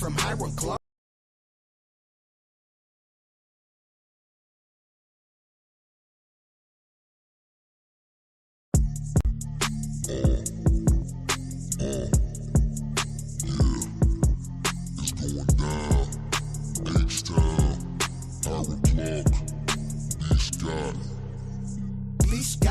from Hiram Clark.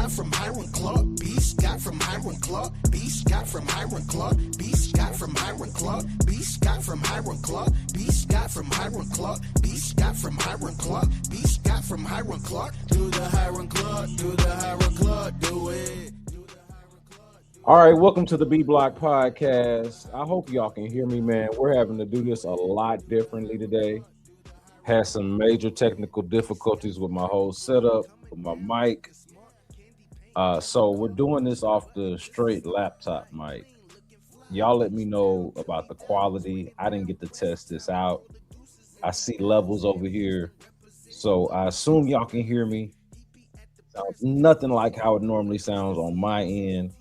From Hiram Clark, B. Scott from Hiram Clark, B. Scott from Hiram Clark, B. Scott from Hiram Clark, B. Scott from Hiram Clark, B. Scott from Hiram Clark, B. Scott from Hiram Clark, B. Scott from Hiram Clark. Do the Hiram Clark, do the Hiram Clark, do it. All right, welcome to the B Block Podcast. I hope y'all can hear me, man. We're having to do this a lot differently today. Had some major technical difficulties with my whole setup, with my mic. So we're doing this off the straight laptop mic. Y'all let me know about the quality. I didn't get to test this out. I see levels over here. So I assume y'all can hear me. Sounds nothing like how it normally sounds on my end.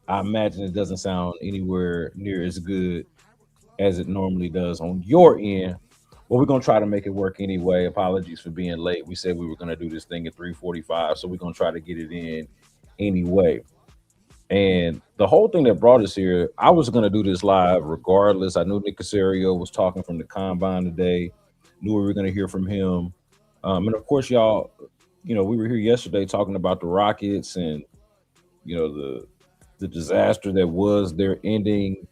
I imagine it doesn't sound anywhere near as good as it normally does on your end. But we're going to try to make it work anyway. Apologies for being late. We said we were going to do this thing at 3:45, so we're going to try to get it in anyway. And the whole thing that brought us here, I was going to do this live regardless. I knew Nick Caserio was talking from the combine today, knew we were going to hear from him. And of course, y'all, we were here yesterday talking about the Rockets and, the disaster that was their ending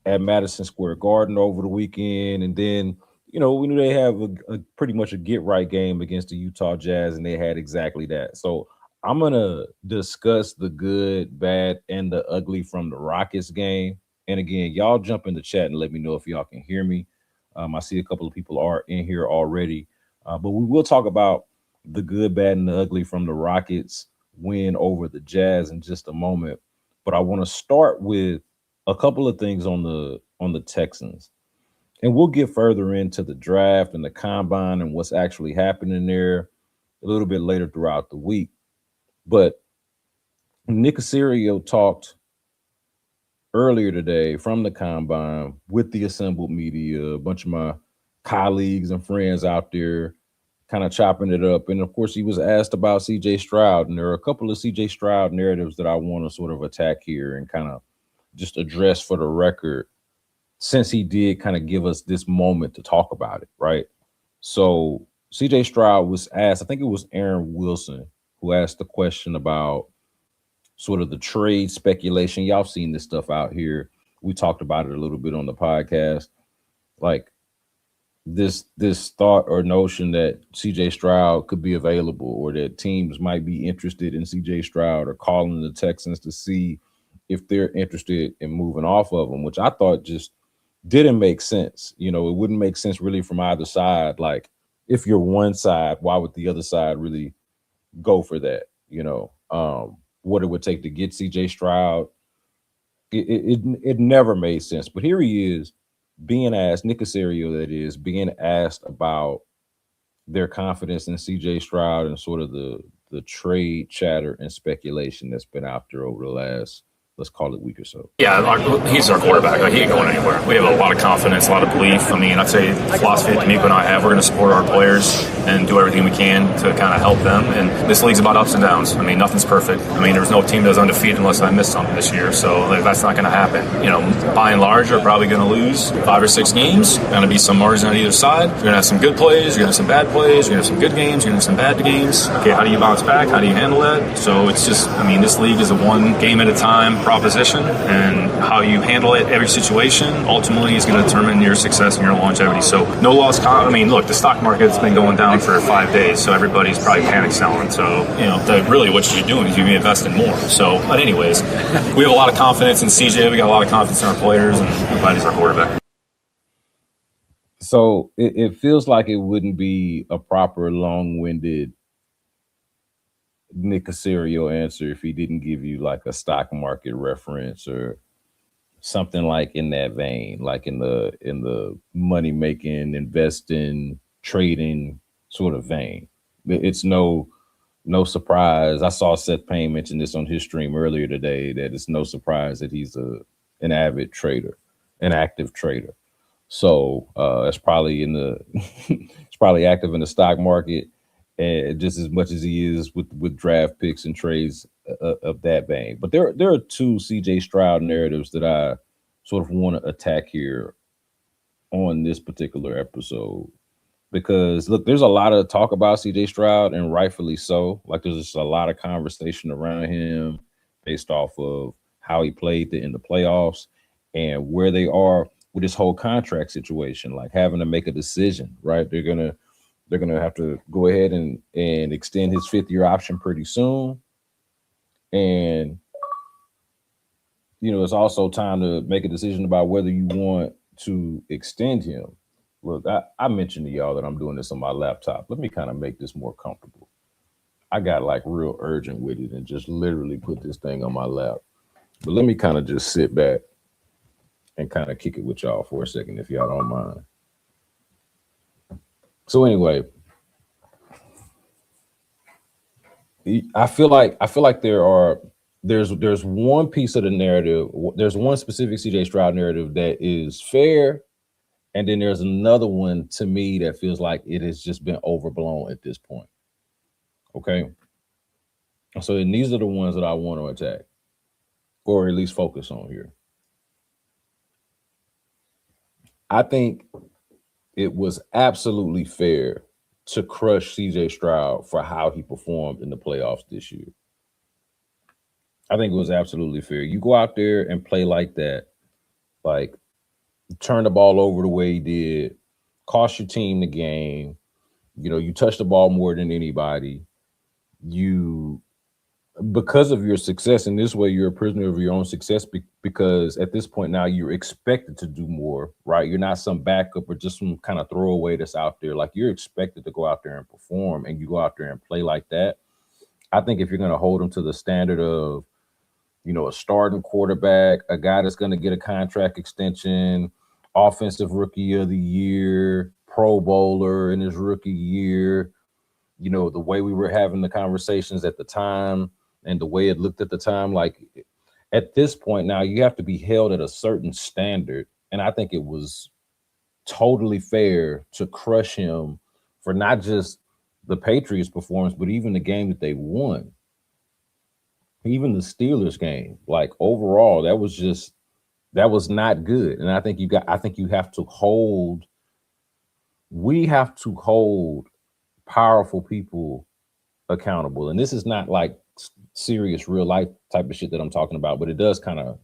at Madison Square Garden over the weekend. And then, we knew they have a pretty much a get right game against the Utah Jazz, and they had exactly that. So I'm going to discuss the good, bad, and the ugly from the Rockets game. And again, y'all jump in the chat and let me know if y'all can hear me. I see a couple of people are in here already. But we will talk about the good, bad, and the ugly from the Rockets win over the Jazz in just a moment. But I want to start with a couple of things on the Texans. And we'll get further into the draft and the combine and what's actually happening there a little bit later throughout the week. But Nick Caserio talked earlier today from the combine with the assembled media, a bunch of my colleagues and friends out there kind of chopping it up. And of course, he was asked about CJ Stroud. And there are a couple of CJ Stroud narratives that I want to sort of attack here and kind of just address for the record, since he did kind of give us this moment to talk about it, right? So CJ Stroud was asked, I think it was Aaron Wilson, who asked the question about sort of the trade speculation. Y'all seen this stuff out here. We talked about it a little bit on the podcast. Like this thought or notion that CJ Stroud could be available, or that teams might be interested in CJ Stroud, or calling the Texans to see if they're interested in moving off of him, which I thought just didn't make sense. It wouldn't make sense really from either side. Like, if you're one side, why would the other side really go for that? What it would take to get CJ Stroud, it never made sense. But here he is being asked, Nick Caserio, that is, being asked about their confidence in CJ Stroud and sort of the trade chatter and speculation that's been out there over the last, let's call it, week or so. Yeah, he's our quarterback. He ain't going anywhere. We have a lot of confidence, a lot of belief. I mean, I'd say the philosophy that D'Amico and I have, we're going to support our players and do everything we can to kind of help them. And this league's about ups and downs. I mean, nothing's perfect. I mean, there's no team that's undefeated unless I missed something this year. So that's not going to happen. By and large, we're probably going to lose 5 or 6 games. Going to be some margin on either side. You're going to have some good plays. You're going to have some bad plays. You're going to have some good games. You're going to have some bad games. Okay, how do you bounce back? How do you handle that? So it's just, this league is a one game at a time proposition, and how you handle it, every situation, ultimately is going to determine your success and your longevity. So no loss. Look, the stock market's been going down for 5 days, so everybody's probably panic selling. So, really what you're doing is you're investing more. So, but anyways, we have a lot of confidence in CJ. We got a lot of confidence in our players, and I'm glad he's our quarterback. So it feels like it wouldn't be a proper long-winded Nick Caserio answer if he didn't give you like a stock market reference or something like in that vein, like in the money making, investing, trading sort of vein. It's no surprise. I saw Seth Payne mention this on his stream earlier today, that it's no surprise that he's an avid trader, an active trader. So it's probably it's probably active in the stock market, and just as much as he is with draft picks and trades of that vein. But there are two CJ Stroud narratives that I sort of want to attack here on this particular episode. Because look, there's a lot of talk about CJ Stroud, and rightfully so. Like there's just a lot of conversation around him based off of how he played in the playoffs and where they are with this whole contract situation, like having to make a decision, right? They're gonna have to go ahead and extend his 5th-year option pretty soon. And it's also time to make a decision about whether you want to extend him. Look, I mentioned to y'all that I'm doing this on my laptop. Let me kind of make this more comfortable. I got like real urgent with it and just literally put this thing on my lap. But let me kind of just sit back and kind of kick it with y'all for a second, if y'all don't mind. So anyway, I feel like there's one piece of the narrative. There's one specific CJ Stroud narrative that is fair. And then there's another one to me that feels like it has just been overblown at this point. Okay. So and these are the ones that I want to attack, or at least focus on here. I think it was absolutely fair to crush CJ Stroud for how he performed in the playoffs this year. I think it was absolutely fair. You go out there and play like that, like turn the ball over the way he did, cost your team the game. You touch the ball more than anybody. Because of your success in this way, you're a prisoner of your own success because at this point now you're expected to do more, right? You're not some backup or just some kind of throwaway that's out there. Like you're expected to go out there and perform, and you go out there and play like that. I think if you're going to hold them to the standard of, a starting quarterback, a guy that's going to get a contract extension, offensive rookie of the year, Pro Bowler in his rookie year, the way we were having the conversations at the time and the way it looked at the time, like at this point now, you have to be held at a certain standard. And I think it was totally fair to crush him for not just the Patriots performance, but even the game that they won. Even the Steelers game, like overall, that was not good. And I think we have to hold powerful people accountable. And this is not like serious real life type of shit that I'm talking about, but it does kind of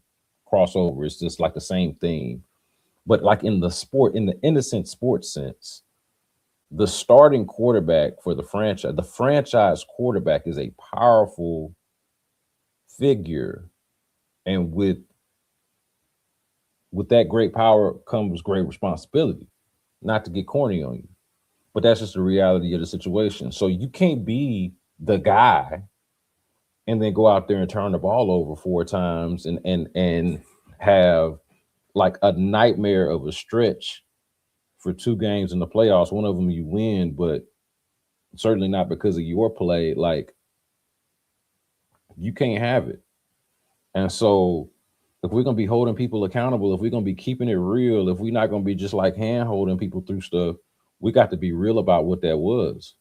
cross over. It's just like the same thing. But like in the innocent sports sense, the starting quarterback for the franchise quarterback is a powerful figure. And with that great power comes great responsibility. Not to get corny on you, but that's just the reality of the situation. So you can't be the guy and then go out there and turn the ball over 4 times and have like a nightmare of a stretch for 2 games in the playoffs. One of them you win, but certainly not because of your play. Like you can't have it. And so if we're going to be holding people accountable, if we're going to be keeping it real, if we're not going to be just like hand holding people through stuff, we got to be real about what that was.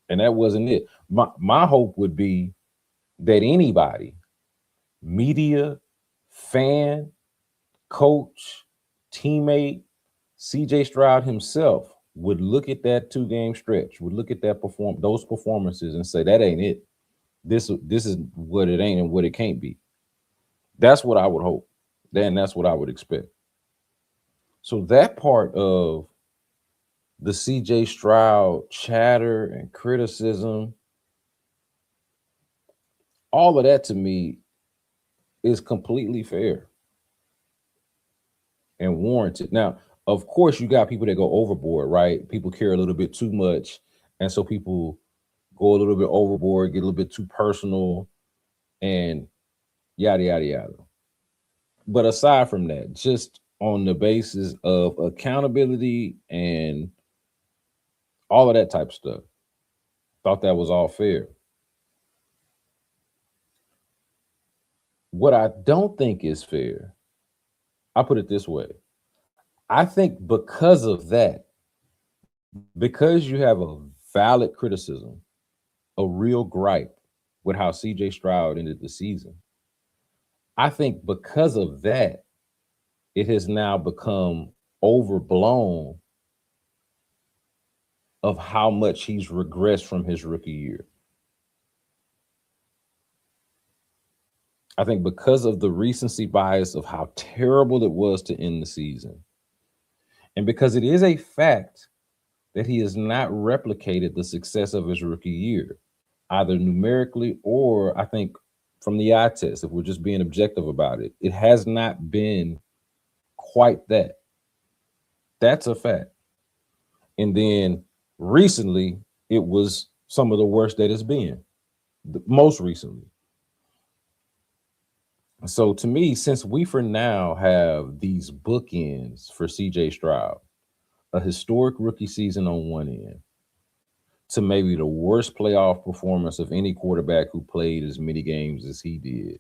And that wasn't it. My hope would be that anybody, media, fan, coach, teammate, CJ Stroud himself would look at that 2-game stretch, would look at those performances and say, that ain't it. This is what it ain't and what it can't be. That's what I would hope. Then that's what I would expect. So that part of the CJ Stroud chatter and criticism, all of that to me is completely fair and warranted. Now, of course, you got people that go overboard, right? People care a little bit too much. And so people go a little bit overboard, get a little bit too personal, and yada, yada, yada. But aside from that, just on the basis of accountability and all of that type of stuff, thought that was all fair. What I don't think is fair, I put it this way. I think because of that, because you have a valid criticism, a real gripe with how CJ Stroud ended the season, I think because of that, it has now become overblown of how much he's regressed from his rookie year. I think because of the recency bias of how terrible it was to end the season, and because it is a fact that he has not replicated the success of his rookie year, either numerically or I think from the eye test, if we're just being objective about it, it has not been quite that. That's a fact. And then recently, it was some of the worst that it's been, most recently. So to me, since we for now have these bookends for CJ Stroud, a historic rookie season on one end, to maybe the worst playoff performance of any quarterback who played as many games as he did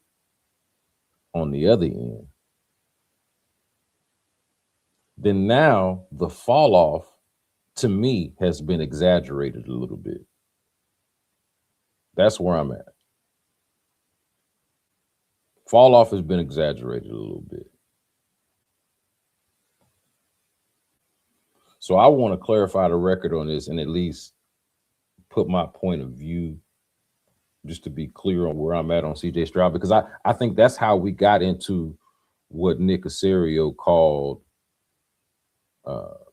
on the other end, then now the fall off to me has been exaggerated a little bit. That's where I'm at. Fall off has been exaggerated a little bit. So I want to clarify the record on this and at least put my point of view just to be clear on where I'm at on CJ Stroud, because I think that's how we got into what Nick Caserio called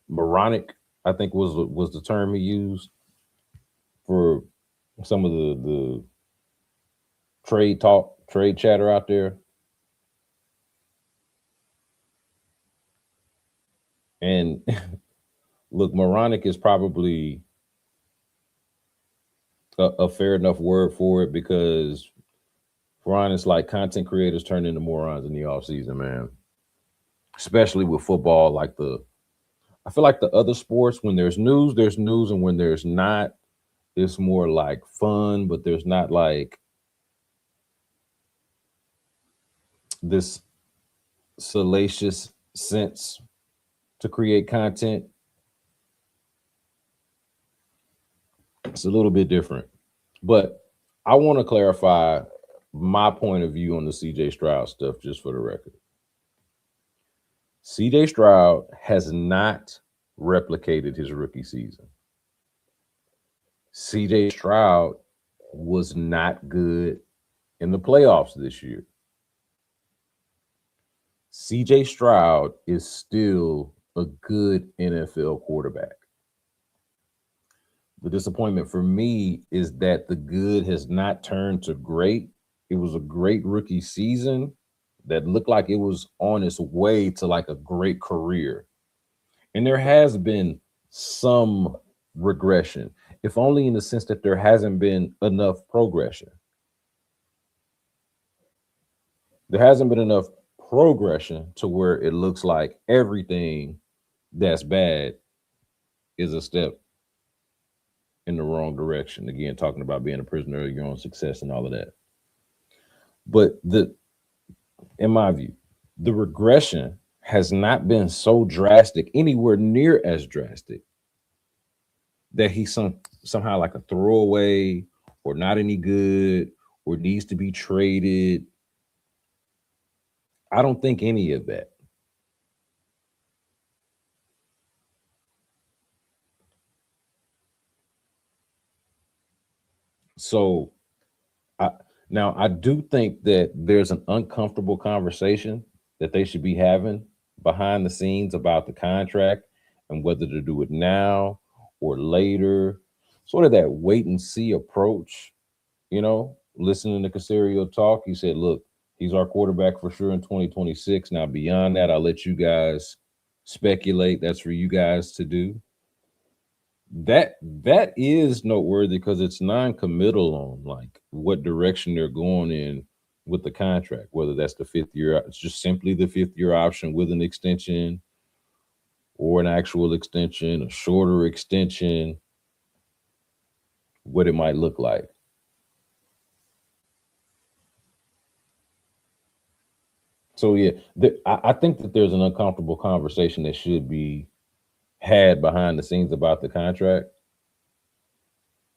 moronic, I think was the term he used for some of the trade talk, trade chatter out there. And look, moronic is probably a fair enough word for it, because for honest, like, content creators turn into morons in the offseason, man. Especially with football, I feel like the other sports, when there's news, and when there's not, it's more like fun, but there's not like this salacious sense to create content. It's a little bit different. But I want to clarify my point of view on the CJ Stroud stuff, just for the record. CJ Stroud has not replicated his rookie season. CJ Stroud was not good in the playoffs this year. CJ Stroud is still a good NFL quarterback. The disappointment for me is that the good has not turned to great. It was a great rookie season that looked like it was on its way to like a great career. And there has been some regression, if only in the sense that there hasn't been enough progression. There hasn't been enough progression to where it looks like everything that's bad is a step in the wrong direction. Again, talking about being a prisoner of your own success and all of that. But in my view, the regression has not been so drastic, anywhere near as drastic, that he's somehow like a throwaway or not any good or needs to be traded. I don't think any of that. So I do think that there's an uncomfortable conversation that they should be having behind the scenes about the contract and whether to do it now or later. Sort of that wait and see approach, listening to Caserio talk. He said, look, he's our quarterback for sure in 2026. Now, beyond that, I'll let you guys speculate. That's for you guys to do. That is noteworthy because it's non-committal on like what direction they're going in with the contract, whether that's the 5th year, it's just simply the 5th year option with an extension or an actual extension, a shorter extension, what it might look like. So yeah, I think that there's an uncomfortable conversation that should be had behind the scenes about the contract.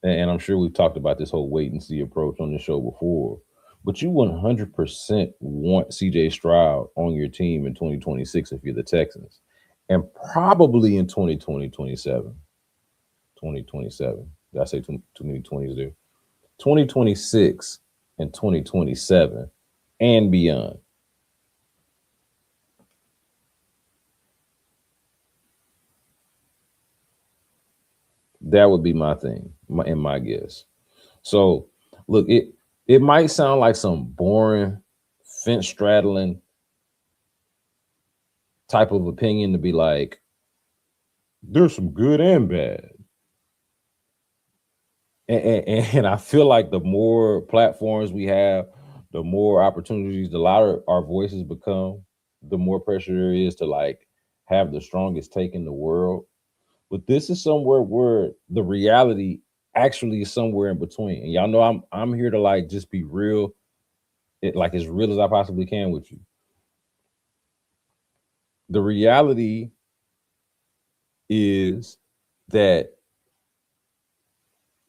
And I'm sure we've talked about this whole wait and see approach on the show before. But you 100% want CJ Stroud on your team in 2026 if you're the Texans, and probably in 2020, 27, 2027. Did I say too many 20s there? 2026 and 2027 and beyond. That would be my thing, my guess. So, look, it might sound like some boring, fence straddling type of opinion to be like, there's some good and bad. And I feel like the more platforms we have, the more opportunities, the louder our voices become, the more pressure there is to like have the strongest take in the world. But this is somewhere where the reality actually is somewhere in between. And y'all know I'm here to like just be real, like as real as I possibly can with you. The reality is that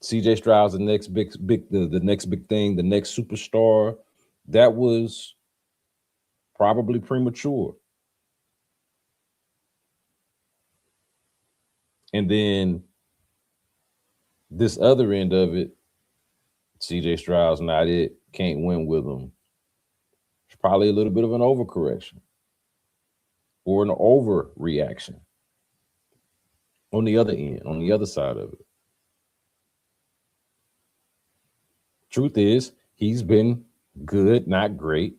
CJ Stroud's the next the next big thing, the next superstar. That was probably premature. And then this other end of it, CJ Stroud's not it, can't win with him. It's probably a little bit of an overcorrection or an overreaction on the other end, on the other side of it. Truth is, he's been good, not great.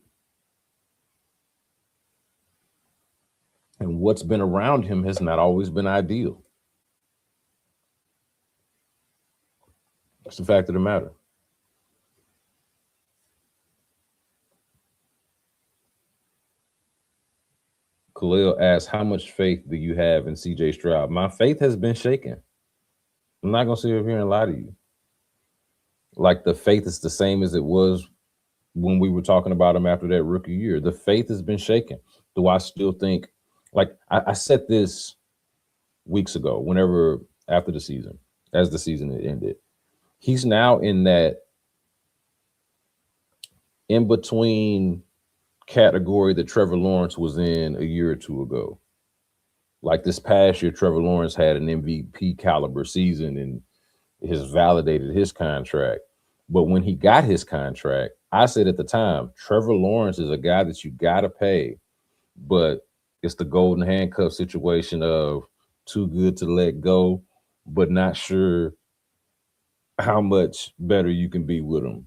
And what's been around him has not always been ideal. That's the fact of the matter. Khalil asks, how much faith do you have in CJ Stroud? My faith has been shaken. I'm not going to sit up here and lie to you. Like the faith is the same as it was when we were talking about him after that rookie year. The faith has been shaken. Do I still think, like I said this weeks ago, whenever after the season, as the season had ended, he's now in that in between category that Trevor Lawrence was in a year or two ago. Like this past year, Trevor Lawrence had an MVP caliber season and has validated his contract. But when he got his contract, I said at the time, Trevor Lawrence is a guy that you got to pay, but it's the golden handcuff situation of too good to let go, but not sure how much better you can be with him.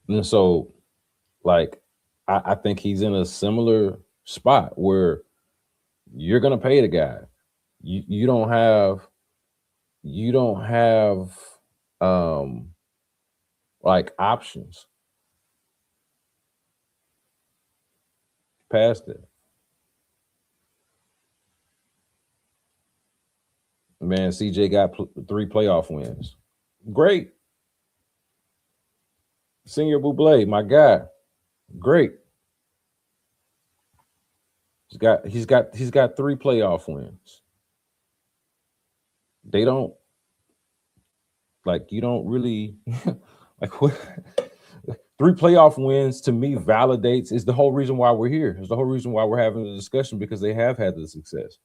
And so, like, I think he's in a similar spot where you're gonna pay the guy. You don't have like options past it. Man, CJ got 3 playoff wins. Great. Senior Buble, my guy. Great. He's got 3 playoff wins. They don't like you don't really like what 3 playoff wins to me validates is the whole reason why we're here. It's the whole reason why we're having the discussion because they have had the success.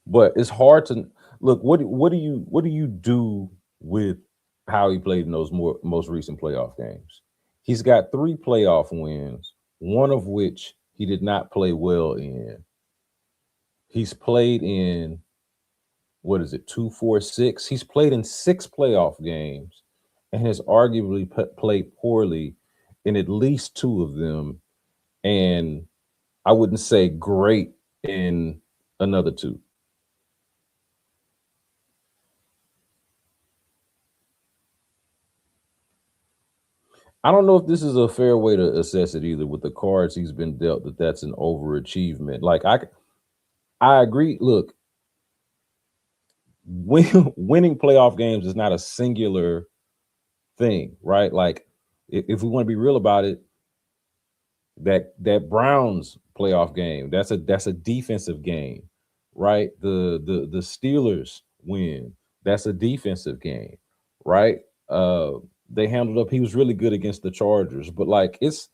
But it's hard to look. What do you do with how he played in those most recent playoff games? He's got 3 playoff wins, one of which he did not play well in. He's played in what is it, 2, 4, 6? He's played in 6 playoff games and has arguably played poorly in at least 2 of them, and I wouldn't say great in another 2. I don't know if this is a fair way to assess it either with the cards he's been dealt, that's an overachievement. Like I agree. Look, winning playoff games is not a singular thing, right? Like, if we want to be real about it, that Browns playoff game, that's a defensive game, right? The Steelers win, that's a defensive game, right? They handled up. He was really good against the Chargers, but like it's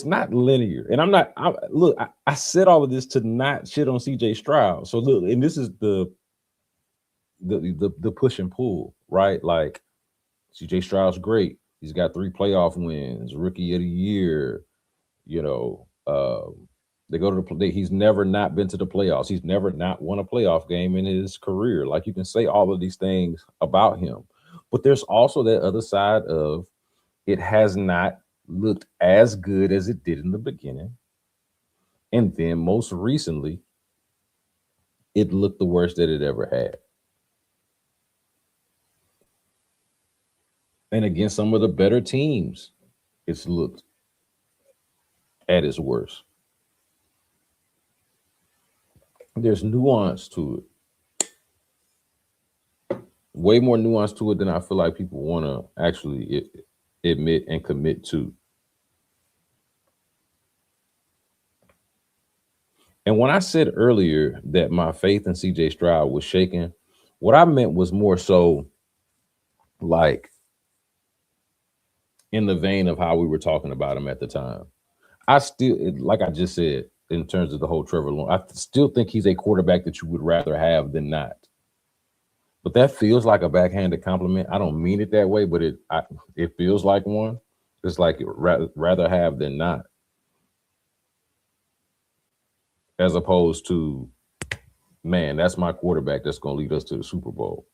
not linear. And I'm not. Look, I said all of this to not shit on CJ Stroud. So look, and this is the push and pull, right? Like, CJ Stroud's great. He's got 3 playoff wins, rookie of the year. You know, they go to he's never not been to the playoffs. He's never not won a playoff game in his career. Like, you can say all of these things about him, but there's also that other side of it has not looked as good as it did in the beginning. And then most recently, it looked the worst that it ever had. And against some of the better teams, it's looked at its worst. There's nuance to it. Way more nuance to it than I feel like people want to actually admit and commit to. And when I said earlier that my faith in CJ Stroud was shaken, what I meant was more so like in the vein of how we were talking about him at the time. I still, like I just said, in terms of the whole Trevor Lawrence, I still think he's a quarterback that you would rather have than not. But that feels like a backhanded compliment. I don't mean it that way, but it feels like one. It's like rather have than not, as opposed to, man, that's my quarterback that's going to lead us to the Super Bowl.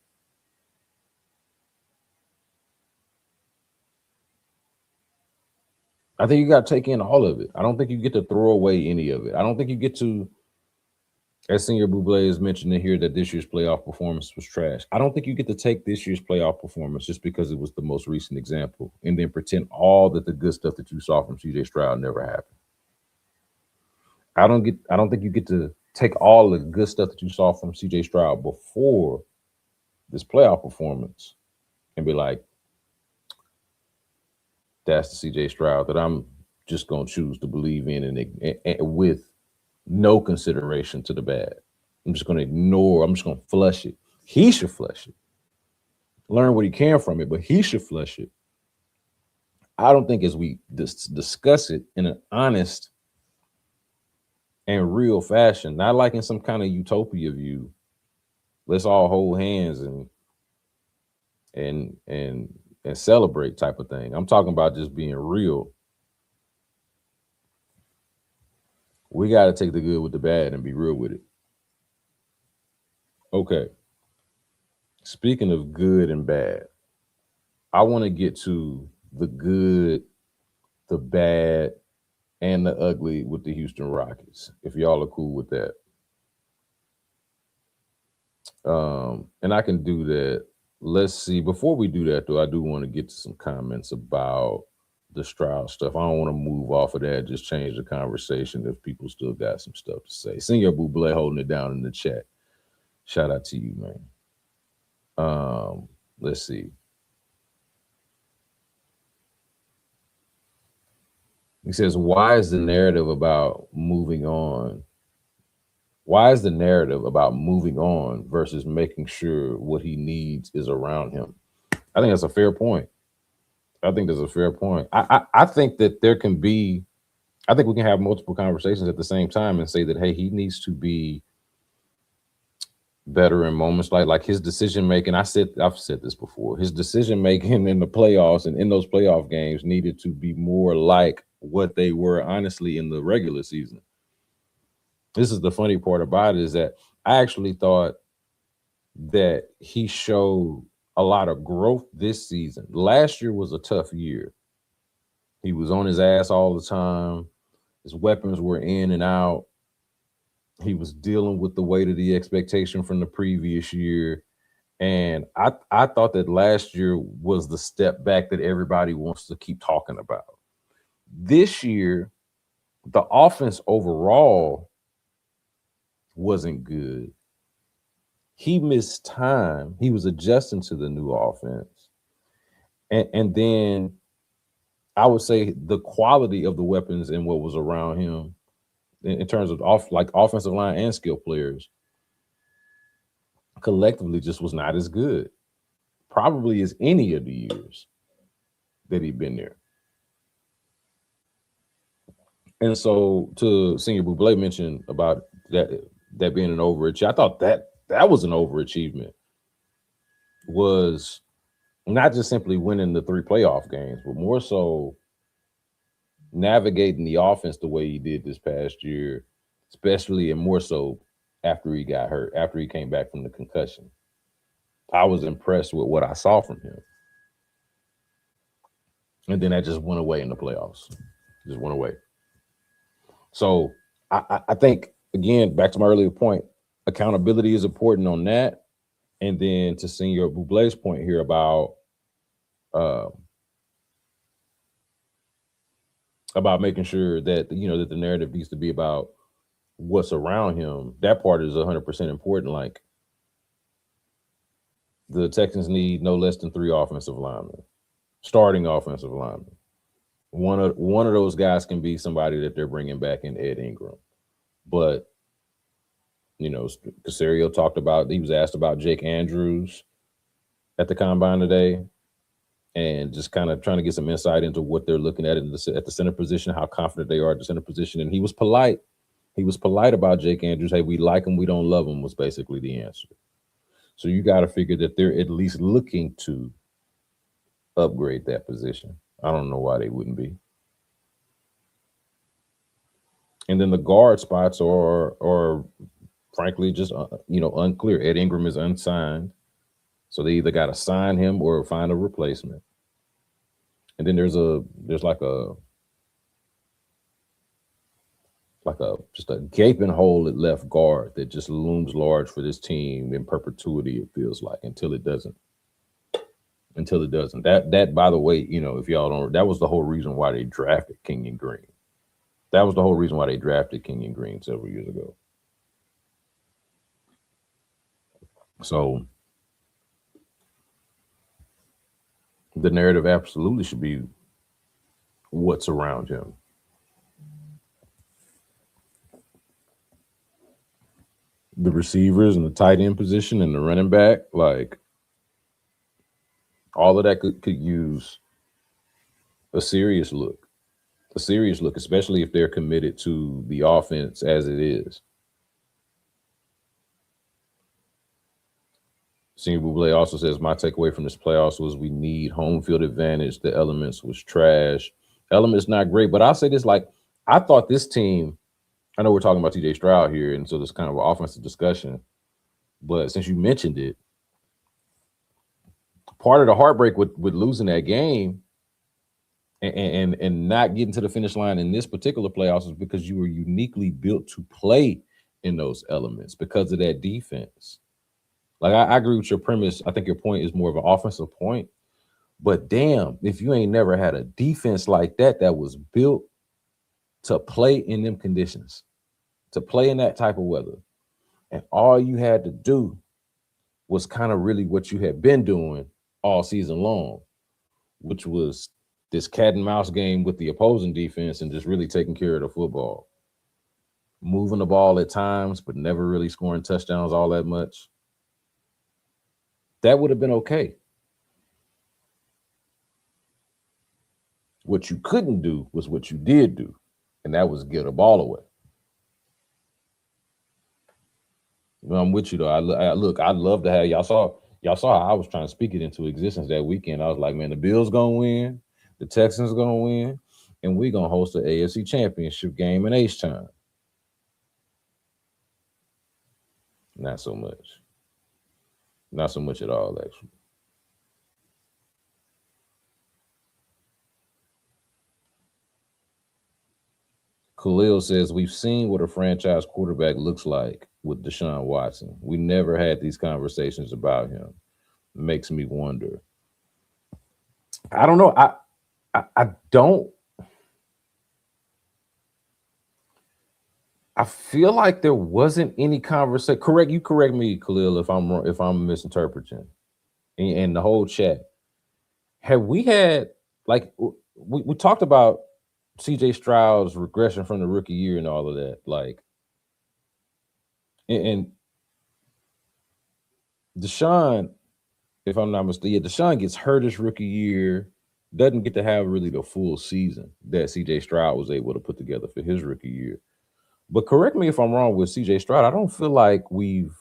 I think you got to take in all of it. I don't think you get to throw away any of it. I don't think you get to, as Senior Buble is mentioning here, that this year's playoff performance was trash. I don't think you get to take this year's playoff performance just because it was the most recent example and then pretend all that the good stuff that you saw from CJ Stroud never happened. I don't think you get to take all the good stuff that you saw from CJ Stroud before this playoff performance and be like, that's the CJ Stroud that I'm just going to choose to believe in and with no consideration to the bad. I'm just going to ignore. I'm just going to flush it. He should flush it. Learn what he can from it, but he should flush it. I don't think as we discuss it in an honest and real fashion, not like in some kind of utopia view, let's all hold hands and celebrate type of thing. I'm talking about just being real. We got to take the good with the bad and be real with it. Okay. Speaking of good and bad, I want to get to the good, the bad, and the ugly with the Houston Rockets, if y'all are cool with that. And I can do that. Let's see. Before we do that, though, I do want to get to some comments about the Stroud stuff. I don't want to move off of that, just change the conversation if people still got some stuff to say. Senior Buble holding it down in the chat. Shout out to you, man. Let's see. He says, why is the narrative about moving on? Why is the narrative about moving on versus making sure what he needs is around him? I think that's a fair point. I think that's a fair point. I think that there can be, I think we can have multiple conversations at the same time and say that, hey, he needs to be better in moments like his decision making. I've said this before. His decision making in the playoffs and in those playoff games needed to be more like what they were honestly in the regular season. This is the funny part about it, is that I actually thought that he showed a lot of growth this season. Last year was a tough year. He was on his ass all the time. His weapons were in and out. He was dealing with the weight of the expectation from the previous year. And I thought that last year was the step back that everybody wants to keep talking about. This year, the offense overall wasn't good. He missed time. He was adjusting to the new offense. And then I would say the quality of the weapons and what was around him in terms of offensive line and skill players collectively just was not as good, probably as any of the years that he'd been there. And so to Senior Buble mentioned about that being an overachievement, I thought that was an overachievement, was not just simply winning the 3 playoff games, but more so navigating the offense the way he did this past year, especially and more so after he got hurt, after he came back from the concussion. I was impressed with what I saw from him. And then that just went away in the playoffs. Just went away. So I think, again, back to my earlier point, accountability is important on that. And then to Senior Buble's point here about making sure that, that the narrative needs to be about what's around him. That part is 100% important. Like, the Texans need no less than 3 offensive linemen, starting offensive linemen. One of those guys can be somebody that they're bringing back in Ed Ingram. But, Caserio talked about, he was asked about Jake Andrews at the combine today, and just kind of trying to get some insight into what they're looking at at the center position, how confident they are at the center position. And he was polite. He was polite about Jake Andrews. Hey, we like him, we don't love him, was basically the answer. So you got to figure that they're at least looking to upgrade that position. I don't know why they wouldn't be. And then the guard spots are frankly just unclear. Ed Ingram is unsigned, so they either got to sign him or find a replacement. And then there's just a gaping hole at left guard that just looms large for this team in perpetuity, it feels like, until it doesn't. That, by the way, if y'all don't, that was the whole reason why they drafted Kenyon Green. That was the whole reason why they drafted Kenyon Green several years ago. So the narrative absolutely should be what's around him. The receivers and the tight end position and the running back, like, all of that could use a serious look, especially if they're committed to the offense as it is. Senior Buble also says, my takeaway from this playoffs was we need home field advantage. The Elements was trash. Elements not great, but I'll say this, like, I thought this team, I know we're talking about TJ Stroud here, and so there's kind of an offensive discussion, but since you mentioned it, part of the heartbreak with losing that game and not getting to the finish line in this particular playoffs is because you were uniquely built to play in those elements because of that defense. Like, I agree with your premise. I think your point is more of an offensive point. But damn, if you ain't never had a defense like that was built to play in them conditions, to play in that type of weather, and all you had to do was kind of really what you had been doing all season long, which was this cat and mouse game with the opposing defense and just really taking care of the football, moving the ball at times, but never really scoring touchdowns all that much. That would have been okay. What you couldn't do was what you did do, and that was get a ball away. I'm with you though. I'd love to have y'all saw how I was trying to speak it into existence that weekend. I was like, man, the Bills gonna win, the Texans gonna win, and we gonna host the AFC Championship game in H-time. Not so much. Not so much at all, actually. Khalil says, we've seen what a franchise quarterback looks like with Deshaun Watson. We never had these conversations about him. It makes me wonder. I don't know. I feel like there wasn't any conversation. Correct me, Khalil, if I'm wrong, if I'm misinterpreting, and the whole chat. Have we had like we talked about CJ Stroud's regression from the rookie year and all of that, like, and Deshaun, if I'm not mistaken, yeah, Deshaun gets hurt his rookie year, doesn't get to have really the full season that CJ Stroud was able to put together for his rookie year. But correct me if I'm wrong with CJ Stroud. I don't feel like we've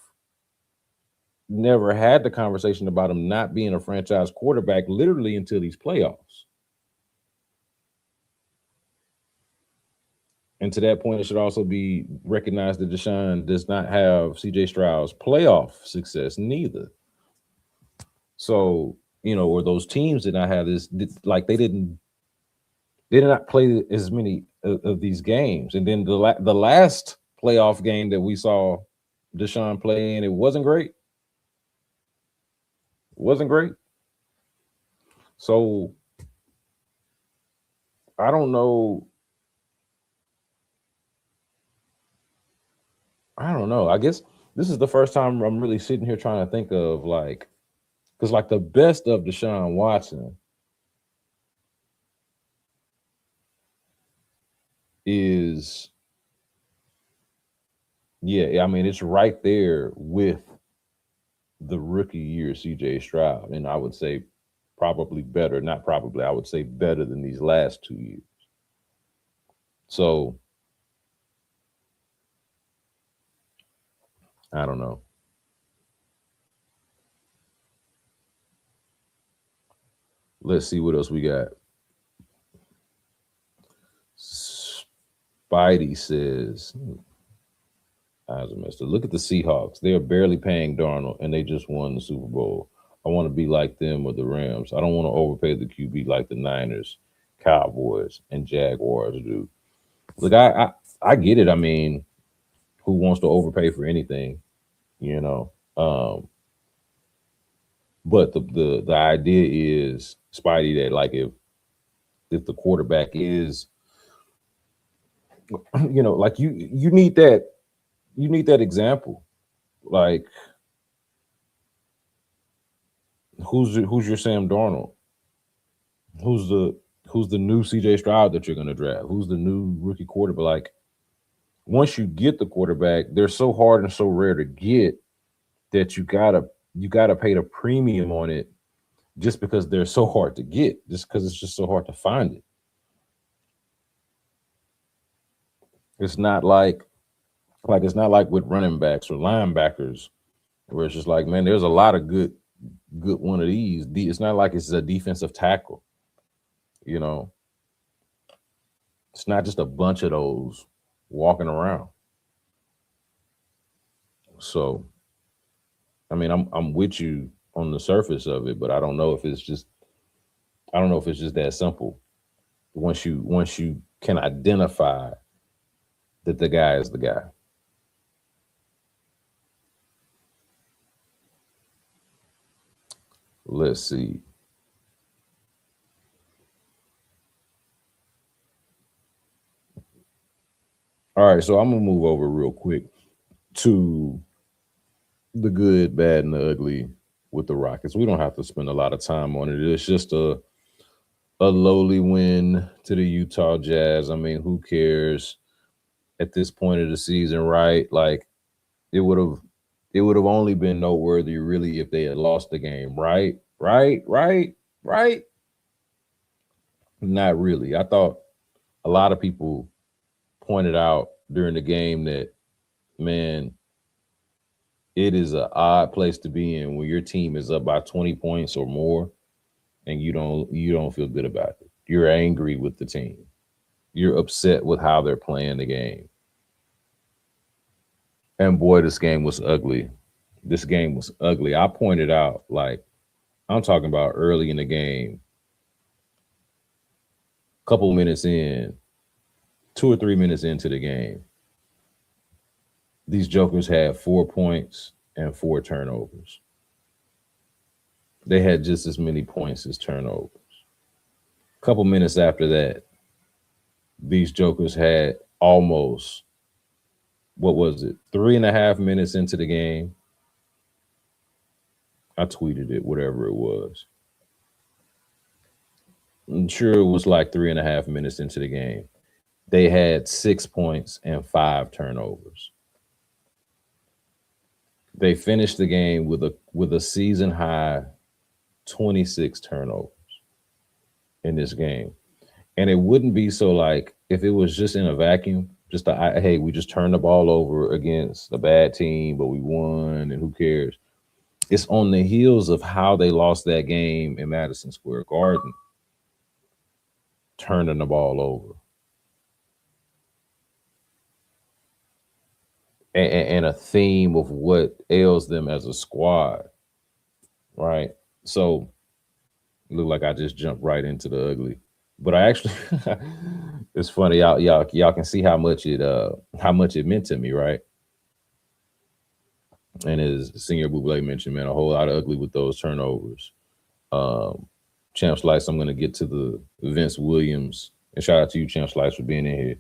never had the conversation about him not being a franchise quarterback literally until these playoffs. And to that point, it should also be recognized that Deshaun does not have CJ Stroud's playoff success neither. So, or those teams did not have this, like they did not play as many of these games. And then the last playoff game that we saw Deshaun play in, it wasn't great. So I don't know. I guess this is the first time I'm really sitting here trying to think of because the best of Deshaun Watson is, yeah, I mean, it's right there with the rookie year CJ Stroud. And I would say probably better, not probably, I would say better than these last 2 years. So I don't know. Let's see what else we got. Spidey says, look at the Seahawks. They are barely paying Darnold, and they just won the Super Bowl. I want to be like them or the Rams. I don't want to overpay the QB like the Niners, Cowboys, and Jaguars do. Look, I get it. I mean, who wants to overpay for anything, But the idea is, Spidey, that like if the quarterback is, like you need that example. Like, who's your Sam Darnold? Who's the new CJ Stroud that you're going to draft? Who's the new rookie quarterback? Like, once you get the quarterback, they're so hard and so rare to get that you gotta pay the premium on it, just because they're so hard to get, just because it's just so hard to find it. It's not like with running backs or linebackers, where it's just like, man, there's a lot of good one of these. It's not like it's a defensive tackle, It's not just a bunch of those walking around. So, I mean, I'm with you on the surface of it, but I don't know if it's just that simple. Once you can identify that the guy is the guy. Let's see. All right, so I'm gonna move over real quick to the good, bad, and the ugly with the Rockets. We don't have to spend a lot of time on it. It's just a lowly win to the Utah Jazz. I mean, who cares at this point of the season, right? Like, it would have only been noteworthy really if they had lost the game, right? Not really. I thought a lot of people pointed out during the game that, man, it is an odd place to be in when your team is up by 20 points or more and you don't feel good about it. You're angry with the team. You're upset with how they're playing the game. And boy, this game was ugly. I pointed out, like, I'm talking about early in the game, couple minutes in, 2 or 3 minutes into the game, these jokers had 4 points and 4 turnovers. They had just as many points as turnovers. A couple minutes after that, these jokers had almost what was it? 3.5 minutes into the game. I tweeted it, whatever it was. I'm sure it was like 3.5 minutes into the game. They had 6 points and 5 turnovers. They finished the game with a season high 26 turnovers in this game. And it wouldn't be so like if it was just in a vacuum, just hey, we just turned the ball over against a bad team, but we won, and who cares? It's on the heels of how they lost that game in Madison Square Garden, turning the ball over. And a theme of what ails them as a squad, right? So, look like I just jumped right into the ugly, but I actually, it's funny, y'all can see how much it meant to me, right? And as Senior Buble mentioned, man, a whole lot of ugly with those turnovers. Champ Slice, I'm going to get to the Vince Williams, and shout out to you, Champ Slice, for being in here.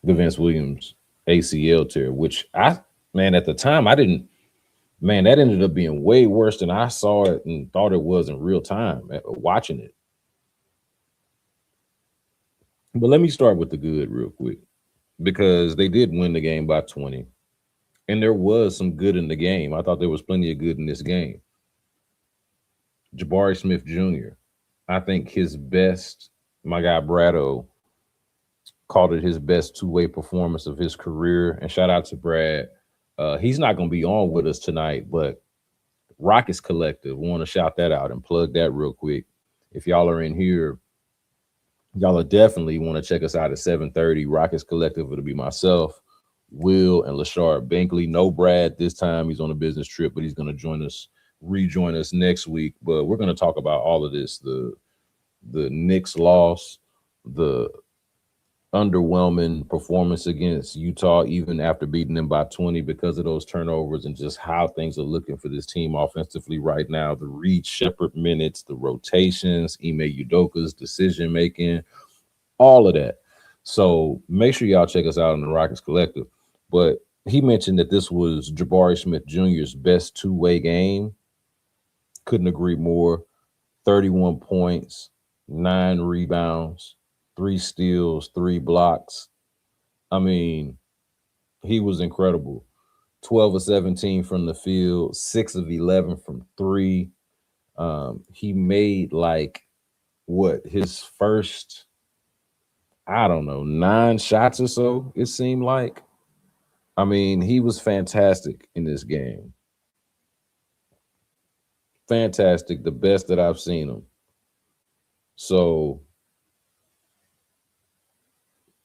The Vince Williams ACL tear, which at the time I didn't, man, that ended up being way worse than I saw it and thought it was in real time watching it. But let me start with the good real quick, because they did win the game by 20. And there was some good in the game. I thought there was plenty of good in this game. Jabari Smith Jr., I think his best, my guy Brado called it his best two-way performance of his career. And shout out to Brad. He's not going to be on with us tonight, but Rockets Collective, want to shout that out and plug that real quick. If y'all are in here, y'all are definitely want to check us out at 7:30. Rockets Collective, it'll be myself, Will, and Lashard Bankley. No Brad this time. He's on a business trip, but he's going to rejoin us next week. But we're going to talk about all of this, the Knicks loss, the underwhelming performance against Utah, even after beating them by 20 because of those turnovers, and just how things are looking for this team offensively right now. The Reed Shepherd minutes, the rotations, Ime Udoka's decision-making, all of that. So make sure y'all check us out on the Rockets Collective. But he mentioned that this was Jabari Smith Jr.'s best two-way game. Couldn't agree more. 31 points, 9 rebounds, 3 steals, 3 blocks. I mean, he was incredible. 12 of 17 from the field, 6 of 11 from 3. He made his first, 9 shots or so, it seemed like. I mean, he was fantastic in this game. Fantastic, the best that I've seen him. So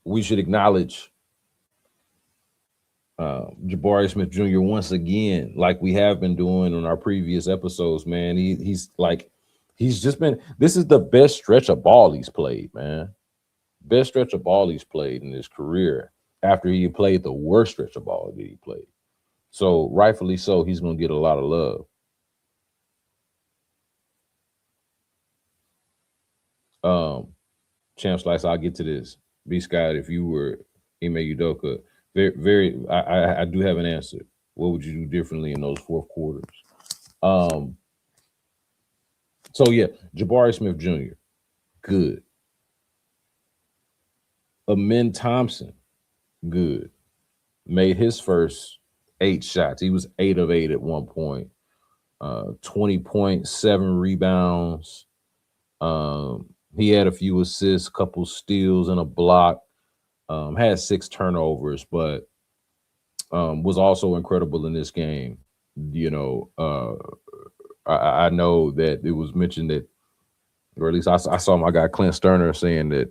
we should acknowledge Jabari Smith Jr. once again, like we have been doing on our previous episodes, man. He's just been, this is the best stretch of ball he's played, man. Best stretch of ball he's played in his career after he played the worst stretch of ball that he played. So rightfully so, he's going to get a lot of love. Champ Slice, I'll get to this. B. Scott, if you were Ime Udoka, I do have an answer. What would you do differently in those fourth quarters? So yeah, Jabari Smith Jr., good. Amin Thompson, good. Made his first 8 shots. He was 8 of 8 at one point. 20 points, 7 rebounds. He had a few assists, couple steals, and a block. Had 6 turnovers, but was also incredible in this game. You know, I know that it was mentioned that, or at least I saw my guy Clint Sterner saying that,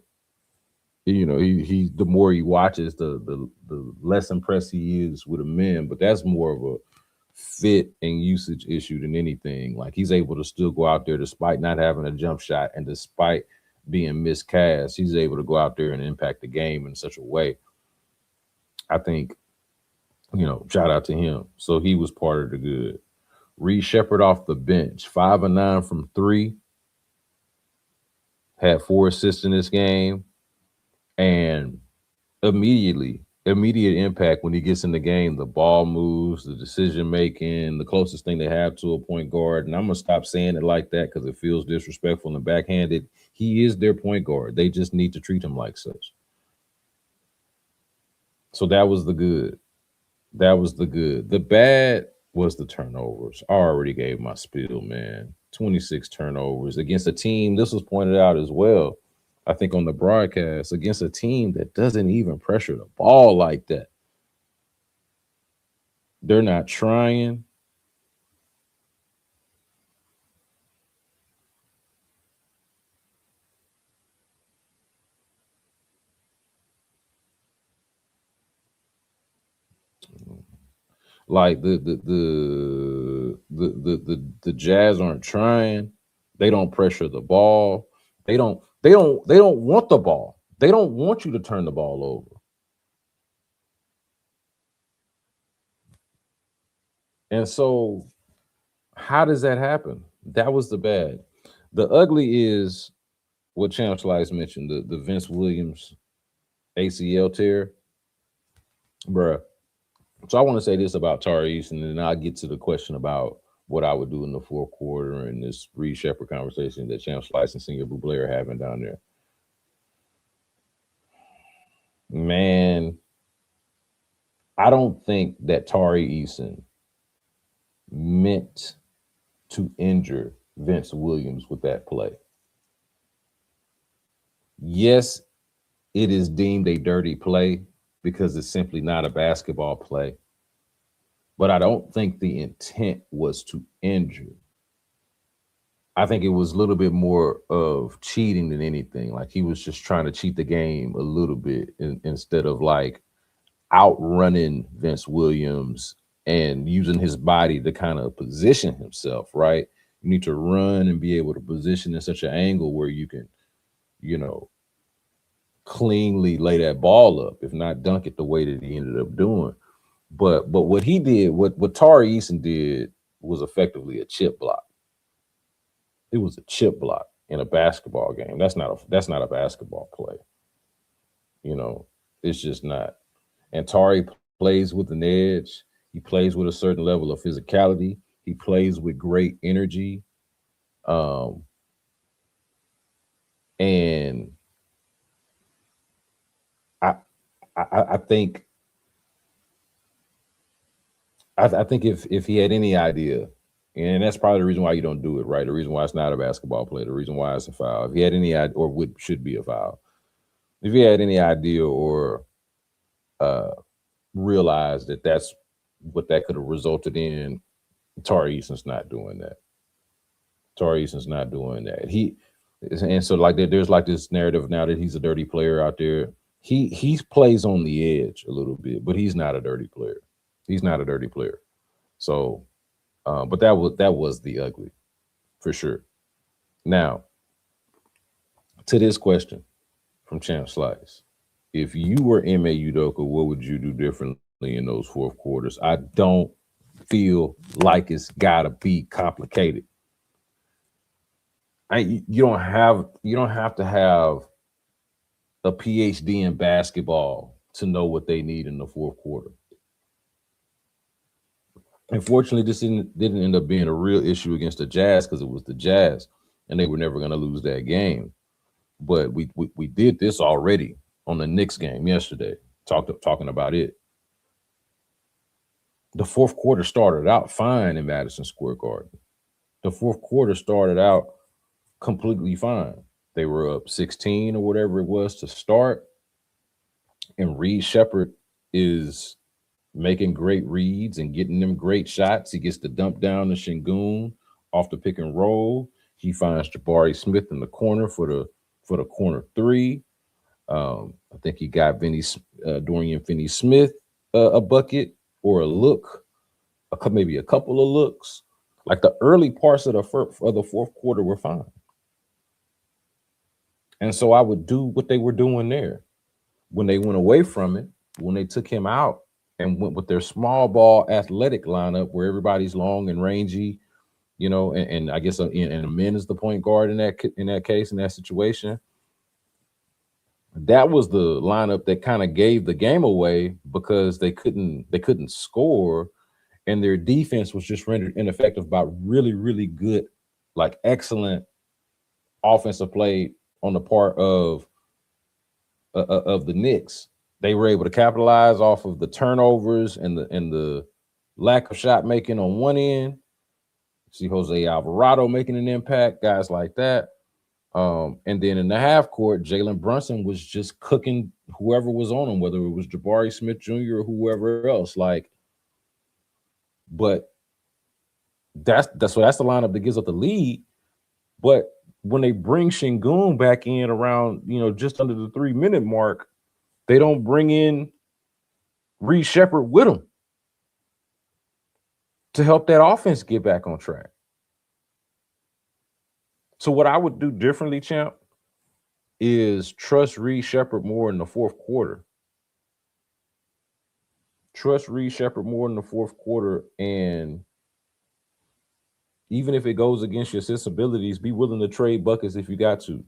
you know, he the more he watches, the less impressed he is with a man. But that's more of a fit and usage issue than anything. Like, he's able to still go out there despite not having a jump shot and despite being miscast. He's able to go out there and impact the game in such a way. I think, you know, shout out to him. So he was part of the good. Reed Shepherd off the bench, 5 of 9 from 3. Had 4 assists in this game. And immediate impact when he gets in the game, the ball moves, the decision making, the closest thing they have to a point guard. And I'm gonna stop saying it like that because it feels disrespectful and backhanded. He is their point guard. They just need to treat him like such. So that was the good. That was the good. The bad was the turnovers. I already gave my spiel, man. 26 turnovers against a team. This was pointed out as well, I think, on the broadcast, against a team that doesn't even pressure the ball like that. They're not trying. Like the Jazz aren't trying. They don't pressure the ball. They don't want the ball. They don't want you to turn the ball over. And so how does that happen? That was the bad. The ugly is what Champ Slice mentioned, the Vince Williams ACL tear. Bruh. So I want to say this about Tari Eason, and then I'll get to the question about what I would do in the fourth quarter and this Reed Shepherd conversation that Champ Slice and Senior Buble are having down there. Man, I don't think that Tari Eason meant to injure Vince Williams with that play. Yes, it is deemed a dirty play because it's simply not a basketball play. But I don't think the intent was to injure. I think it was a little bit more of cheating than anything. Like he was just trying to cheat the game a little bit instead of like outrunning Vince Williams and using his body to kind of position himself, right? You need to run and be able to position in such an angle where you can, cleanly lay that ball up, if not dunk it the way that he ended up doing. But what he did, what Tari Eason did was effectively a chip block. It was a chip block in a basketball game. That's not a basketball play. It's just not. And Tari plays with an edge. He plays with a certain level of physicality. He plays with great energy. And I think if he had any idea, and that's probably the reason why you don't do it, right? The reason why it's not a basketball play, the reason why it's a foul. If he had any idea, or should be a foul, if he had any idea or realized that that's what that could have resulted in, Tari Eason's not doing that. Tari Eason's not doing that. And so like there's like this narrative now that he's a dirty player out there. He plays on the edge a little bit, but he's not a dirty player. He's not a dirty player. So, but that was the ugly, for sure. Now, to this question from Champ Slice. If you were Ime Udoka, what would you do differently in those fourth quarters? I don't feel like it's gotta be complicated. You don't have to have a PhD in basketball to know what they need in the fourth quarter. Unfortunately, this didn't end up being a real issue against the Jazz because it was the Jazz, and they were never going to lose that game. But we did this already on the Knicks game yesterday, talking about it. The fourth quarter started out fine in Madison Square Garden. The fourth quarter started out completely fine. They were up 16 or whatever it was to start. And Reed Shepherd is making great reads and getting them great shots. He gets the dump down to Şengün off the pick and roll. He finds Jabari Smith in the corner for the corner three. I think he got Dorian Finney-Smith a bucket or a look, maybe a couple of looks. Like the early parts of the fourth quarter were fine. And so I would do what they were doing there. When they went away from it, when they took him out and went with their small ball athletic lineup where everybody's long and rangy, and I guess and men is the point guard in that case, in that situation. that was the lineup that kind of gave the game away because they couldn't score, and their defense was just rendered ineffective by really, really good, like excellent offensive play on the part of the Knicks. They were able to capitalize off of the turnovers and the lack of shot making on one end. See Jose Alvarado making an impact, guys like that. And then in the half court, Jalen Brunson was just cooking whoever was on him, whether it was Jabari Smith Jr. or whoever else. Like, but that's the lineup that gives up the lead. But when they bring Şengün back in around, just under the 3-minute mark, they don't bring in Reed Shepherd with them to help that offense get back on track. So what I would do differently, champ, is trust Reed Shepherd more in the fourth quarter. Trust Reed Shepherd more in the fourth quarter, and even if it goes against your sensibilities, be willing to trade buckets if you got to.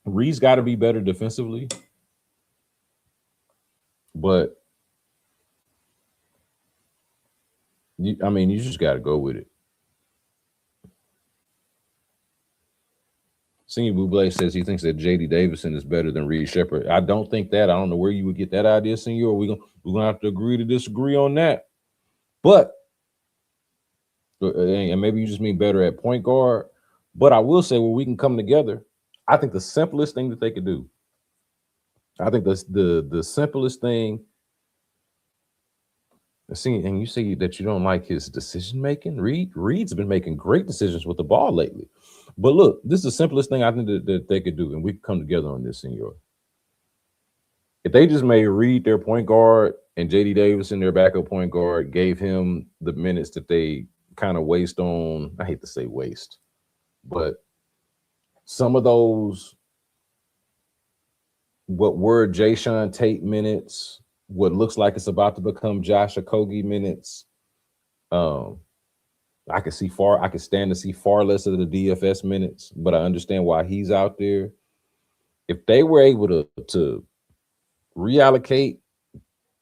Reed's got to be better defensively, but you just got to go with it. Senior Buble says he thinks that J.D. Davison is better than Reed Shepherd. I don't think that. I don't know where you would get that idea, Senior. We're gonna have to agree to disagree on that. But and maybe you just mean better at point guard. But I will say where we can come together. I think the simplest thing that they could do. I think the simplest thing. See, and you say that you don't like his decision making. Reed's been making great decisions with the ball lately. But look, this is the simplest thing I think that they could do, and we can come together on this, Senor. If they just made Reed their point guard and J.D. Davison their backup point guard, gave him the minutes that they kind of waste on, I hate to say waste, but some of those, what were Jayshawn Tate minutes, what looks like it's about to become Josh Okogie minutes, I can stand to see far less of the DFS minutes, but I understand why he's out there. If they were able to reallocate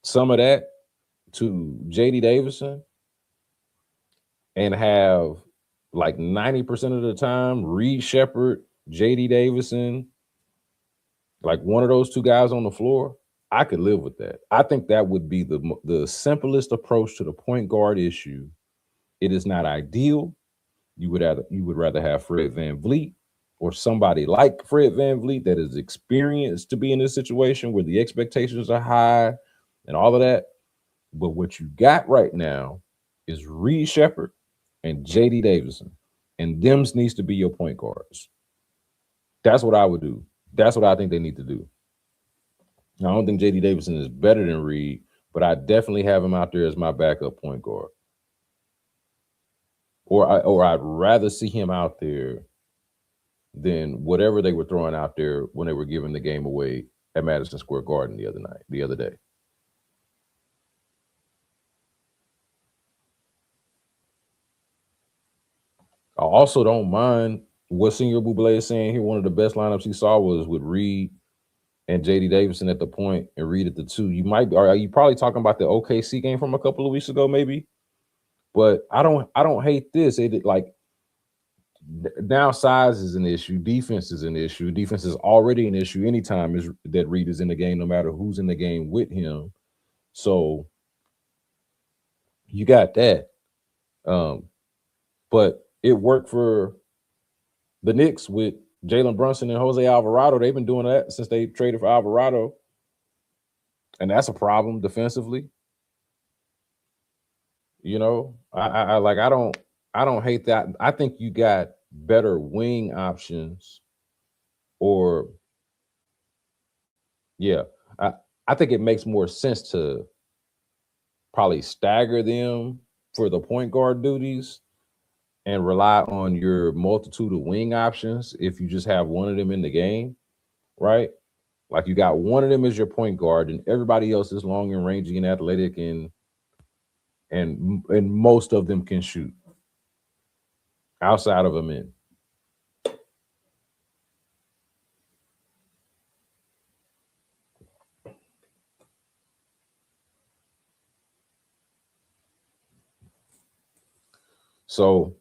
some of that to J.D. Davison and have like 90% of the time Reed Shepherd, J.D. Davison, like one of those two guys on the floor, I could live with that. I think that would be the simplest approach to the point guard issue. It is not ideal. You would rather have Fred VanVleet or somebody like Fred VanVleet that is experienced to be in this situation where the expectations are high and all of that. But what you got right now is Reed Shepherd and J.D. Davison, and them needs to be your point guards. That's what I would do. That's what I think they need to do. I don't think J.D. Davison is better than Reed, but I definitely have him out there as my backup point guard. Or I'd rather see him out there than whatever they were throwing out there when they were giving the game away at Madison Square Garden the other day. I also don't mind what Senior Buble is saying here. One of the best lineups he saw was with Reed and J.D. Davison at the point and Reed at the 2. Are you probably talking about the OKC game from a couple of weeks ago, maybe? But I don't hate this. Now size is an issue. Defense is an issue. Defense is already an issue anytime that Reed is in the game, no matter who's in the game with him. So you got that. But it worked for the Knicks with Jalen Brunson and Jose Alvarado. They've been doing that since they traded for Alvarado. And that's a problem defensively. I don't hate that. I think you got better wing options, or I think it makes more sense to probably stagger them for the point guard duties and rely on your multitude of wing options if you just have one of them in the game, right? Like you got one of them as your point guard and everybody else is long and rangy and athletic and most of them can shoot outside of a min. So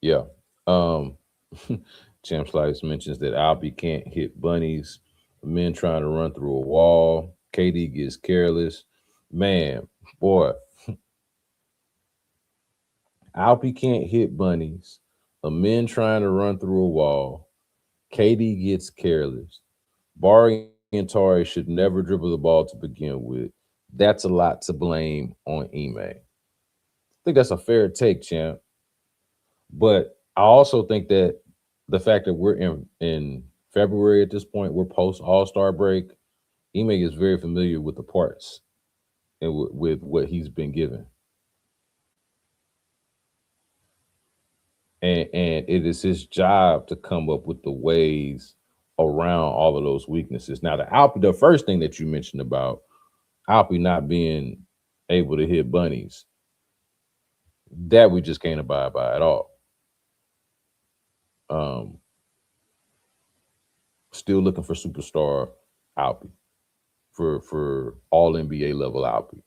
yeah. Um Champ Slice mentions that Albie can't hit bunnies, men trying to run through a wall, KD gets careless. Man, boy, Albie can't hit bunnies, a men trying to run through a wall, KD gets careless. Barry and Tari should never dribble the ball to begin with. That's a lot to blame on Ime. I think that's a fair take, champ. But I also think that the fact that we're in February at this point, we're post All Star break. Ime is very familiar with the parts and with what he's been given, and it is his job to come up with the ways around all of those weaknesses. Now, the first thing that you mentioned about Alpi not being able to hit bunnies, that we just can't abide by at all. Um, Still looking for superstar Alpi, for all NBA level Alpi.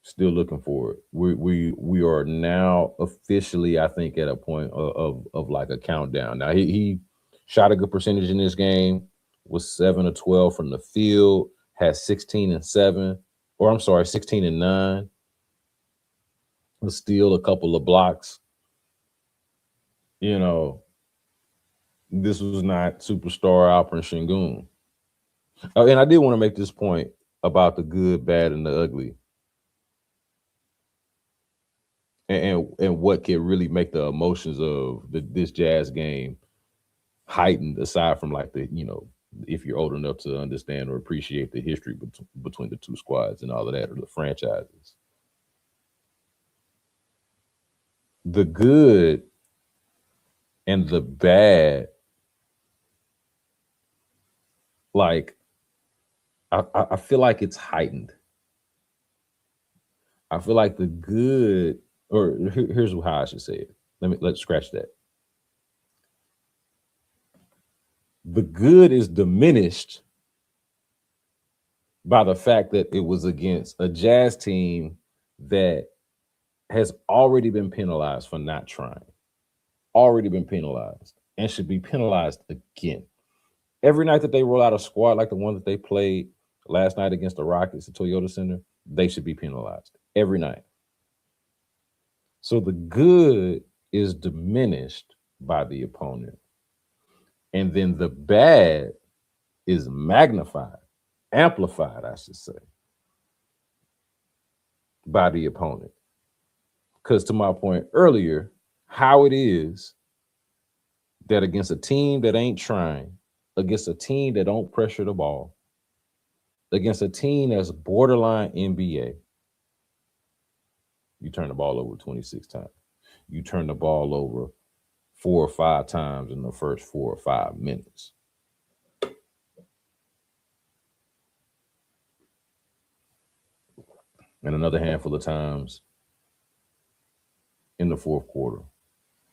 Still looking for it. We are now officially, I think, at a point of like a countdown. Now he shot a good percentage in this game, was 7 of 12 from the field, had 16 and 7, or I'm sorry, 16 and 9. A steal, a couple of blocks. You know, this was not superstar Alperen Şengün. Oh, and I did want to make this point about the good, bad, and the ugly, and what can really make the emotions of this Jazz game heightened. Aside from like if you're old enough to understand or appreciate the history between the two squads and all of that, or the franchises, the good and the bad, like I feel like it's heightened. I feel like the good, or here's how I should say it. Let's scratch that. The good is diminished by the fact that it was against a Jazz team that has already been penalized for not trying, already been penalized, and should be penalized again. Every night that they roll out a squad like the one that they played last night against the Rockets at Toyota Center, they should be penalized every night. So the good is diminished by the opponent. And then the bad is magnified, amplified, I should say, by the opponent. Because to my point earlier, how it is that against a team that ain't trying, against a team that don't pressure the ball, against a team that's borderline NBA, you turn the ball over 26 times. You turn the ball over 4 or 5 times in the first 4 or 5 minutes. And another handful of times in the fourth quarter.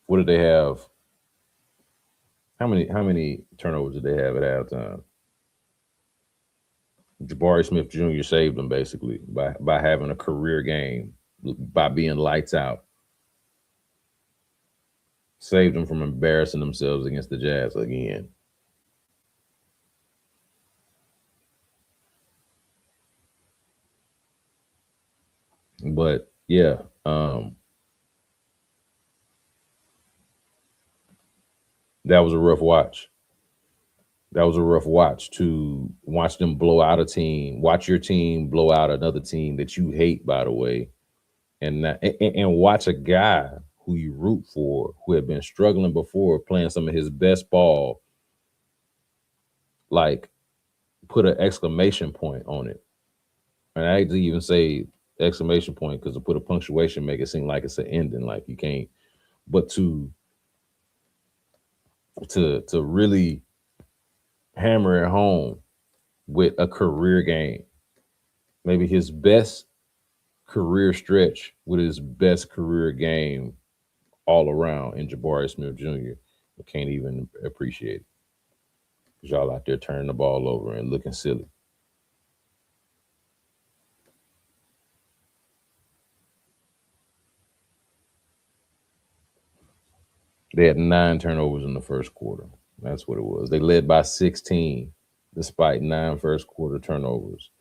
What did they have? How many turnovers did they have at halftime? Jabari Smith Jr. saved them basically by having a career game, by being lights out. Saved them from embarrassing themselves against the Jazz again. But yeah, that was a rough watch. That was a rough watch to watch them blow out a team, watch your team blow out another team that you hate, by the way, and watch a guy who you root for, who had been struggling before, playing some of his best ball, like put an exclamation point on it. And I hate to even say exclamation point because to put a punctuation make it seem like it's an ending, like you can't. But to really hammer it home with a career game, maybe his best career stretch with his best career game all around in Jabari Smith Jr. I can't even appreciate it because y'all out there turning the ball over and looking silly. They had 9 turnovers in the first quarter. That's what it was. They led by 16 despite 9 first quarter turnovers.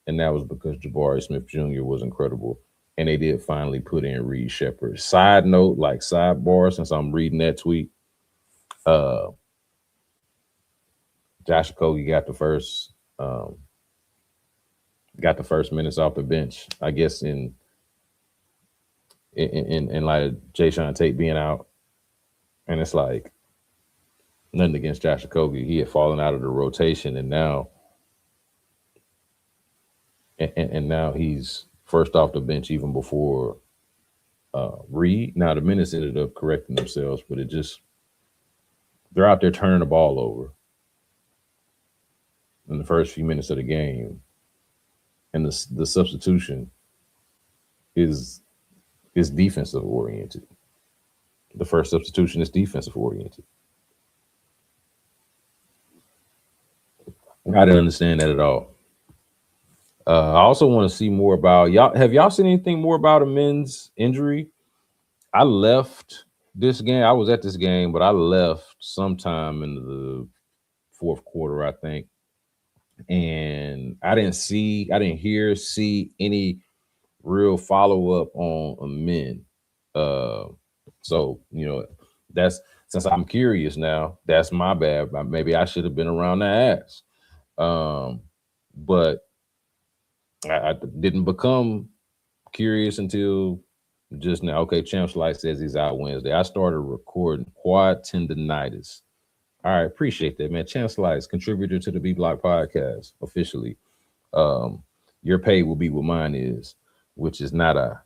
And that was because Jabari Smith Jr. was incredible. And they did finally put in Reed Shepard. Side note, like sidebar, since I'm reading that tweet, Josh Okogie got the first minutes off the bench, I guess in like Jay Sean Tate being out. And it's like nothing against Josh Okogie. He had fallen out of the rotation, and now now he's first off the bench even before Reed. Now the minutes ended up correcting themselves, but they're out there turning the ball over in the first few minutes of the game, and the substitution is defensive oriented. The first substitution is defensive oriented. I didn't understand that at all. I also want to see more about y'all. Have y'all seen anything more about a men's injury? I left this game. I was at this game, but I left sometime in the fourth quarter, I think. And I didn't see any real follow-up on a men. So, that's, since I'm curious now, that's my bad. Maybe I should have been around to ask. But I didn't become curious until just now. Okay, Champ Slice says he's out Wednesday. I started recording quad tendonitis. All right, appreciate that, man. Champ Slice, contributor to the B Block podcast, officially. Your pay will be what mine is, which is not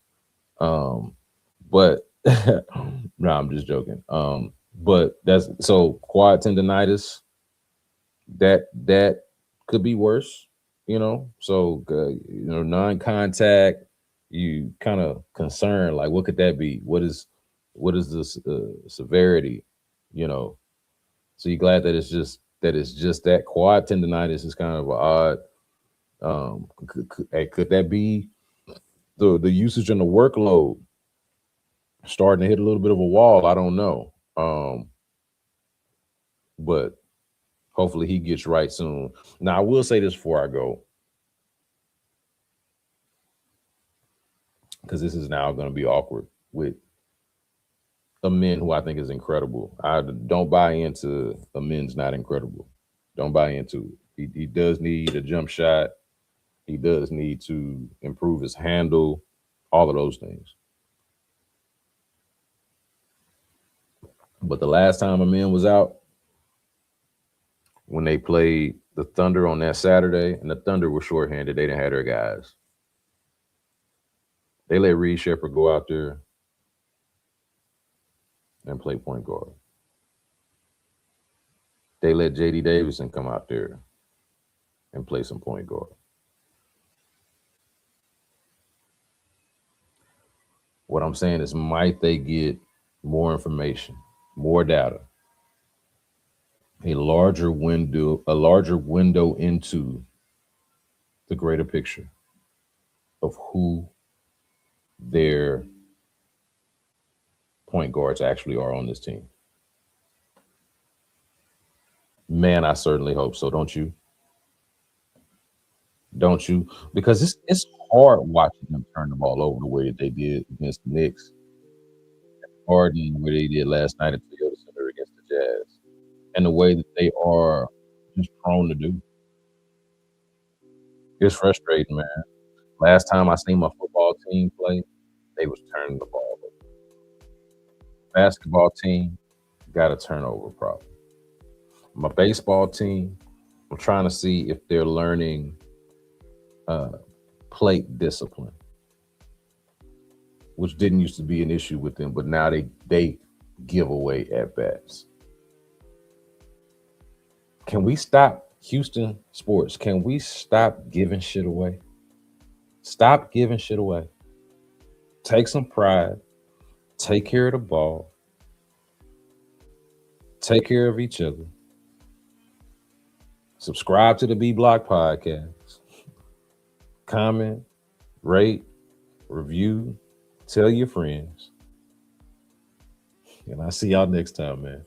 but no, I'm just joking. But that's so quad tendonitis. That could be worse, So non-contact, you kind of concerned, like what could that be? What is the severity? So you're glad that it's just that quad tendonitis is kind of an odd. Could that be the usage and the workload starting to hit a little bit of a wall? I don't know. But hopefully he gets right soon. Now, I will say this before I go, because this is now going to be awkward with a man who I think is incredible. I don't buy into a man's not incredible. Don't buy into it. He does need a jump shot. He does need to improve his handle, all of those things. But the last time a man was out, when they played the Thunder on that Saturday, and the Thunder were shorthanded, they didn't have their guys. They let Reed Shepard go out there and play point guard. They let J.D. Davison come out there and play some point guard. What I'm saying is, might they get more information, more data, a larger window into the greater picture of who their point guards actually are on this team? Man, I certainly hope so. Don't you? Don't you? Because it's hard watching them turn the ball over the way that they did against the Knicks, hard the way they did last night at Toyota Center against the Jazz, and the way that they are just prone to do. It's frustrating, man. Last time I seen my football team play, they was turning the ball over. Basketball team got a turnover problem. My baseball team, I'm trying to see if they're learning plate discipline, which didn't used to be an issue with them, but now they give away at bats. Can we stop, Houston sports? Can we stop giving shit away? Stop giving shit away. Take some pride. Take care of the ball. Take care of each other. Subscribe to the B Block podcast. Comment, rate, review, tell your friends. And I'll see y'all next time, man.